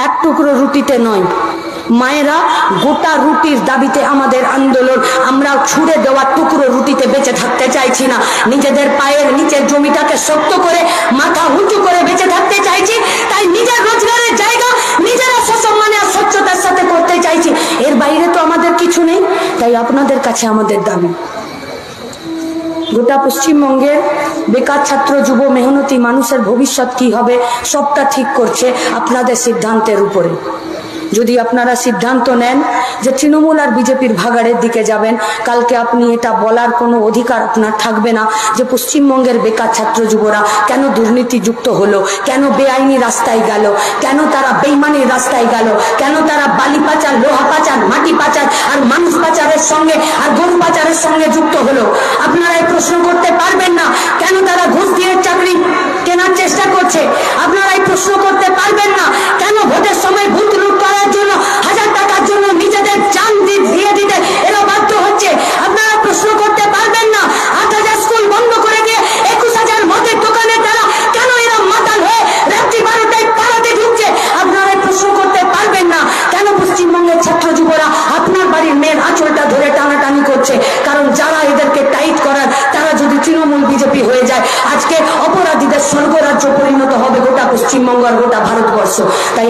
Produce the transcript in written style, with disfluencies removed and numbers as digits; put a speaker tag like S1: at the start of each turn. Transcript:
S1: এক টুকরো রুটিতে নয়। মায়েরা, গোটা রুটির দাবিতে আমাদের আন্দোলন। আমরা ছুড়ে দেওয়া টুকরো রুটিতে বেঁচে থাকতে চাইছি না। নিজেদের পায়ের নিচের জমিটাকে শক্ত করে মাথা উঁচু করে বেঁচে থাকতে চাইছি। তাই নিজের রোজগারের জায়গা নিজেরা সসম্মানে আর স্বচ্ছতার সাথে করতে চাইছি। এর বাইরে তো আমাদের কিছু নেই। তাই আপনাদের কাছে আমাদের দাবি, গোটা পশ্চিমবঙ্গের বেকার ছাত্র, যুব, মেহনতি মানুষের ভবিষ্যৎ কি হবে সবটা ঠিক করছে আপনাদের সিদ্ধান্তের উপরে। যদি আপনারা সিদ্ধান্ত নেন যে তৃণমূল আর বিজেপির ভাগাড়ের দিকে যাবেন, কালকে আপনি এটা বলার কোনো অধিকার আপনার থাকবে না যে পশ্চিমবঙ্গের বেকার ছাত্র যুবরা কেন দুর্নীতিযুক্ত হলো, কেন বেআইনি রাস্তায় গেল, কেন তারা বেইমানির রাস্তায় গেল, কেন তারা বালি পাচার, লোহা পাচার, মাটি পাচার আর মানুষ পাচারের সঙ্গে আর গরু পাচারের সঙ্গে যুক্ত হলো। আপনারা এই প্রশ্ন করতে পারবেন না কেন তারা ঘুষ দিয়ে চাকরি কেনার চেষ্টা করছে। আপনারা এই প্রশ্ন করতে পারবেন না কেন ভোটের সময় ভোট লুট করার জন্য 1000 টাকার জন্য নিজেদের জান দিয়ে দিতে এরা বাধ্য হচ্ছে। আপনারা প্রশ্ন করতে পারবেন না 8000 স্কুল বন্ধ করে দিয়ে 21000 মদের দোকানের দ্বারা কেন এরা মাতাল হয়ে রাত্রি 12টায় পাড়াতে ঢুকছে। আপনারা প্রশ্ন করতে পারবেন না কেন পশ্চিমবঙ্গের ছাত্র যুবরা আপনার বাড়ির মেয়ের আঁচলটা ধরে টানাটানি করছে। কারণ যারা এদেরকে টাইট করার, তারা যদি তৃণমূল বিজেপি হয়ে যায়, আজকে অপরাধীদের স্বর্গরাজ্য পরিণত হবে গোটা পশ্চিমবঙ্গ আর গোটা ভারতবর্ষ। তাই